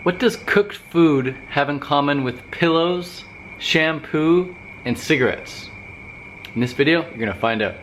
What does cooked food have in common with pillows, shampoo, and cigarettes? In this video, you're gonna find out.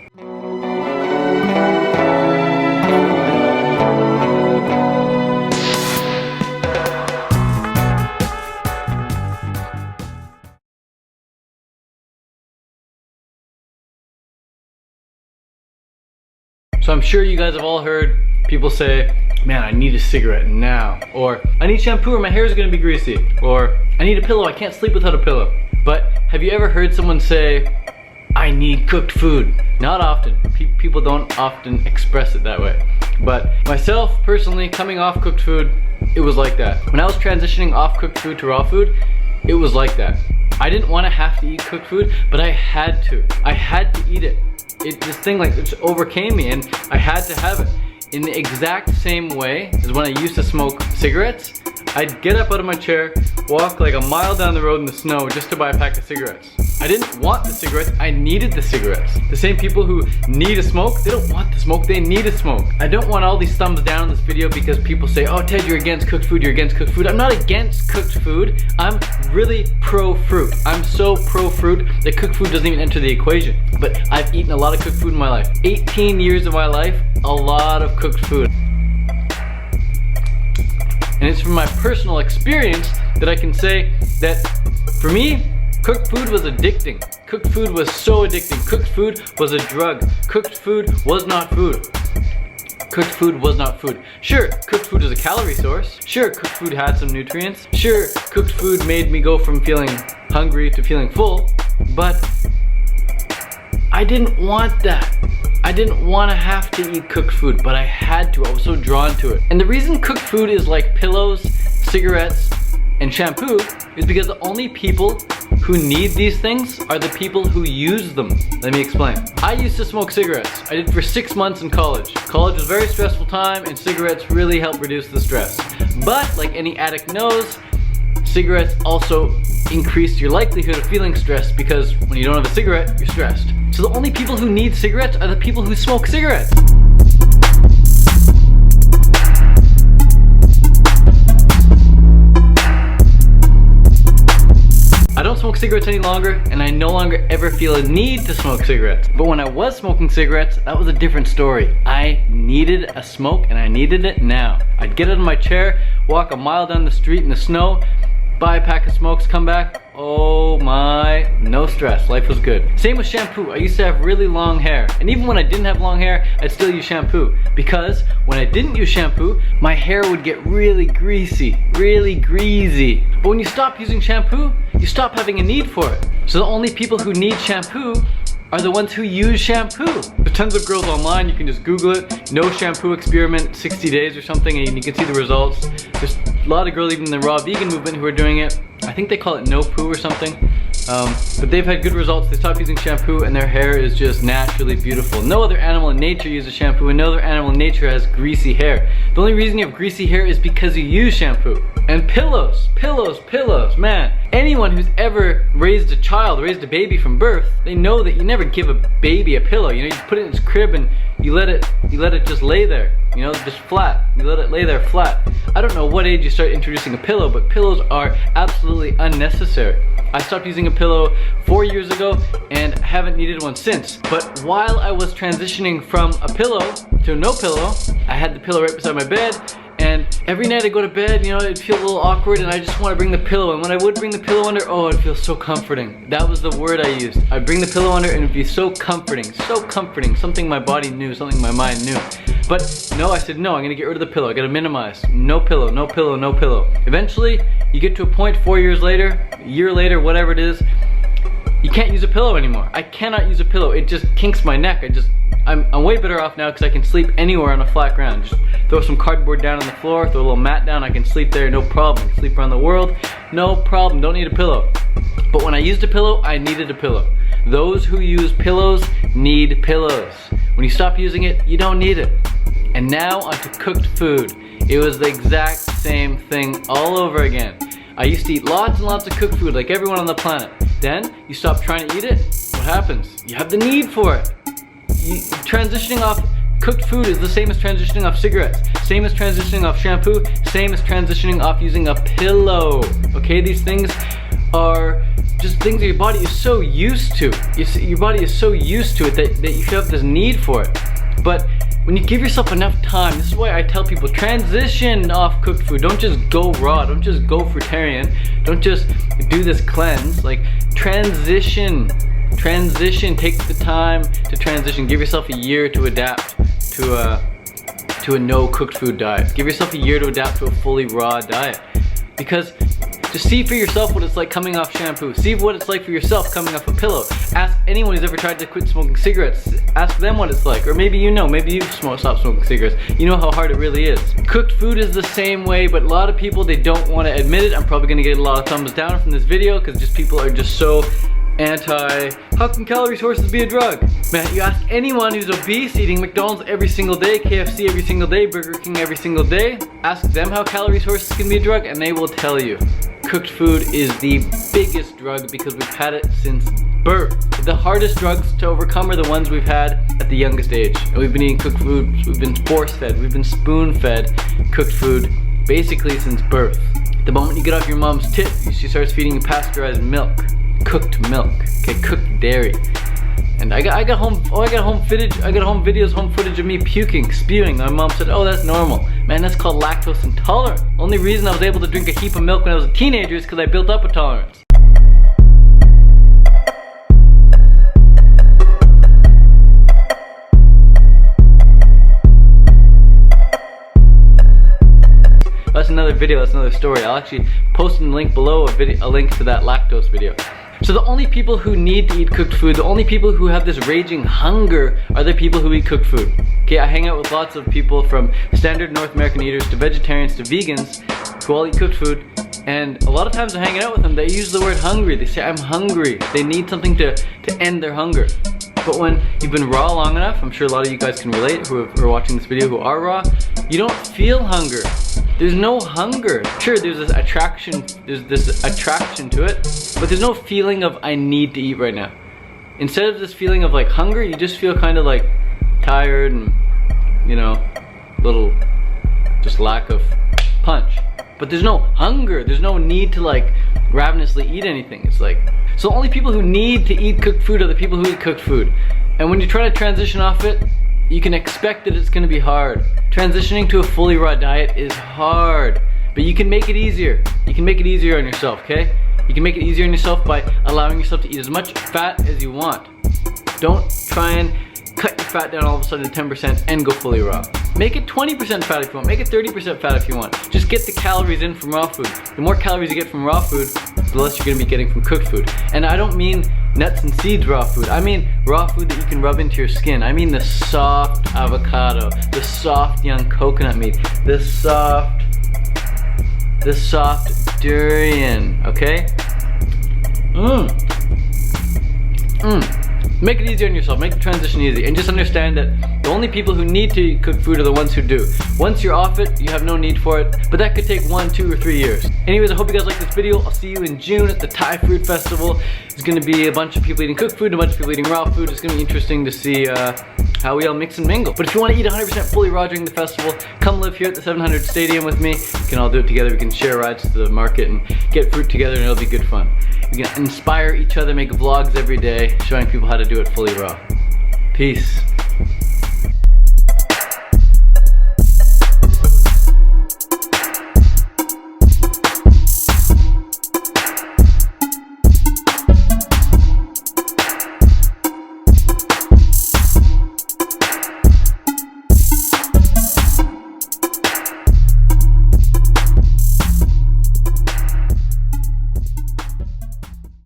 So I'm sure you guys have all heard people say, man, I need a cigarette now. Or, I need shampoo or my hair is gonna be greasy. Or, I need a pillow, I can't sleep without a pillow. But have you ever heard someone say, I need cooked food? Not often. People don't often express it that way. But myself, personally, coming off cooked food, it was like that. When I was transitioning off cooked food to raw food, it was like that. I didn't want to have to eat cooked food, but I had to. I had to eat it. This thing like it just overcame me and I had to have it. In the exact same way as when I used to smoke cigarettes, I'd get up out of my chair, walk like a mile down the road in the snow just to buy a pack of cigarettes. I didn't want the cigarettes, I needed the cigarettes. The same people who need a smoke, they don't want the smoke, they need a smoke. I don't want all these thumbs down in this video because people say, oh Ted, you're against cooked food, you're against cooked food. I'm not against cooked food, I'm really pro-fruit. I'm so pro-fruit that cooked food doesn't even enter the equation. But I've eaten a lot of cooked food in my life. 18 years of my life, a lot of cooked food. And it's from my personal experience that I can say that for me, cooked food was addicting. Cooked food was so addicting. Cooked food was a drug. Cooked food was not food. Cooked food was not food. Sure, cooked food is a calorie source. Sure, cooked food had some nutrients. Sure, cooked food made me go from feeling hungry to feeling full. But I didn't want that. I didn't want to have to eat cooked food, but I had to. I was so drawn to it. And the reason cooked food is like pillows, cigarettes, and shampoo is because the only people who need these things are the people who use them. Let me explain. I used to smoke cigarettes. I did for 6 months in college. College was a very stressful time and cigarettes really help reduce the stress. But like any addict knows, cigarettes also increase your likelihood of feeling stressed because when you don't have a cigarette, you're stressed. So the only people who need cigarettes are the people who smoke cigarettes. I don't smoke cigarettes any longer, and I no longer ever feel a need to smoke cigarettes. But when I was smoking cigarettes, that was a different story. I needed a smoke, and I needed it now. I'd get out of my chair, walk a mile down the street in the snow, buy a pack of smokes, come back, oh my, no stress, life was good. Same with shampoo. I used to have really long hair, and even when I didn't have long hair, I'd still use shampoo, because when I didn't use shampoo, my hair would get really greasy, really greasy. But when you stop using shampoo, you stop having a need for it. So the only people who need shampoo are the ones who use shampoo. There's tons of girls online, you can just Google it, no shampoo experiment, 60 days or something, and you can see the results. There's a lot of girls even in the raw vegan movement who are doing it. I think they call it no poo or something. But they've had good results. They stop using shampoo and their hair is just naturally beautiful. No other animal in nature uses shampoo and no other animal in nature has greasy hair. The only reason you have greasy hair is because you use shampoo. And pillows, man. Anyone who's ever raised a child, raised a baby from birth, they know that you never give a baby a pillow. You know, you put it in its crib and you let it just lay there, you know, just flat. You let it lay there flat. I don't know what age you start introducing a pillow, but pillows are absolutely unnecessary. I stopped using a pillow 4 years ago and haven't needed one since. But while I was transitioning from a pillow to no pillow, I had the pillow right beside my bed, and every night I go to bed, you know, it'd feel a little awkward and I just want to bring the pillow. And when I would bring the pillow under, oh, it feels so comforting. That was the word I used. I'd bring the pillow under and it'd be so comforting, something my body knew, something my mind knew. But no, I said no, I'm gonna get rid of the pillow. I gotta minimize. No pillow, no pillow, no pillow. Eventually, you get to a point 4 years later, a year later, whatever it is, you can't use a pillow anymore. I cannot use a pillow. It just kinks my neck. I'm way better off now because I can sleep anywhere on a flat ground. Just throw some cardboard down on the floor, throw a little mat down, I can sleep there, no problem. Sleep around the world, no problem, don't need a pillow. But when I used a pillow, I needed a pillow. Those who use pillows need pillows. When you stop using it, you don't need it. And now onto cooked food. It was the exact same thing all over again. I used to eat lots and lots of cooked food like everyone on the planet. Then you stop trying to eat it, what happens? You have the need for it. Transitioning off Cooked food is the same as transitioning off cigarettes, same as transitioning off shampoo, same as transitioning off using a pillow. Okay, these things are just things that your body is so used to. Your body is so used to it that you have this need for it. But when you give yourself enough time, this is why I tell people, transition off cooked food. Don't just go raw, don't just go fruitarian, don't just do this cleanse. Like, transition, take the time to transition. Give yourself a year to adapt to a no cooked food diet. Give yourself a year to adapt to a fully raw diet. Because just see for yourself what it's like coming off shampoo. See what it's like for yourself coming off a pillow. Ask anyone who's ever tried to quit smoking cigarettes. Ask them what it's like. Or maybe you know, maybe you've stopped smoking cigarettes. You know how hard it really is. Cooked food is the same way, but a lot of people, they don't want to admit it. I'm probably going to get a lot of thumbs down from this video because just people are just so anti, how can calorie sources be a drug? Man, you ask anyone who's obese eating McDonald's every single day, KFC every single day, Burger King every single day, ask them how calorie sources can be a drug and they will tell you. Cooked food is the biggest drug because we've had it since birth. The hardest drugs to overcome are the ones we've had at the youngest age. And we've been eating cooked food, we've been force-fed, we've been spoon-fed cooked food basically since birth. The moment you get off your mom's tit, she starts feeding you pasteurized milk. Cooked milk, okay, cooked dairy. And I got home videos, home footage of me puking, spewing. My mom said, oh, that's normal. Man, that's called lactose intolerant. Only reason I was able to drink a heap of milk when I was a teenager is because I built up a tolerance. That's another video, that's another story. I'll actually post in the link below a link to that lactose video. So the only people who need to eat cooked food, the only people who have this raging hunger are the people who eat cooked food. Okay, I hang out with lots of people from standard North American eaters to vegetarians to vegans who all eat cooked food. And a lot of times I'm hanging out with them, they use the word hungry. They say, I'm hungry. They need something to end their hunger. But when you've been raw long enough, I'm sure a lot of you guys can relate who are watching this video who are raw, you don't feel hunger. There's no hunger. Sure, there's this attraction to it, but there's no feeling of I need to eat right now. Instead of this feeling of like hunger, you just feel kind of like tired and, you know, little just lack of punch. But there's no hunger. There's no need to like ravenously eat anything. It's like, so the only people who need to eat cooked food are the people who eat cooked food. And when you try to transition off it, you can expect that it's gonna be hard. Transitioning to a fully raw diet is hard, but you can make it easier. You can make it easier on yourself, okay? You can make it easier on yourself by allowing yourself to eat as much fat as you want. Don't try and cut your fat down all of a sudden to 10% and go fully raw. Make it 20% fat if you want, make it 30% fat if you want. Just get the calories in from raw food. The more calories you get from raw food, the less you're gonna be getting from cooked food. And I don't mean nuts and seeds raw food. I mean raw food that you can rub into your skin. I mean the soft avocado, the soft young coconut meat, the soft durian, okay? Make it easier on yourself, make the transition easy, and just understand that the only people who need to eat cooked food are the ones who do. Once you're off it, you have no need for it, but that could take 1, 2, or 3 years. Anyways, I hope you guys like this video. I'll see you in June at the Thai Fruit Festival. It's gonna be a bunch of people eating cooked food, a bunch of people eating raw food. It's gonna be interesting to see how we all mix and mingle. But if you want to eat 100% fully raw during the festival, come live here at the 700 Stadium with me. We can all do it together. We can share rides to the market and get fruit together, and it'll be good fun. We can inspire each other, make vlogs every day, showing people how to do it fully raw. Peace.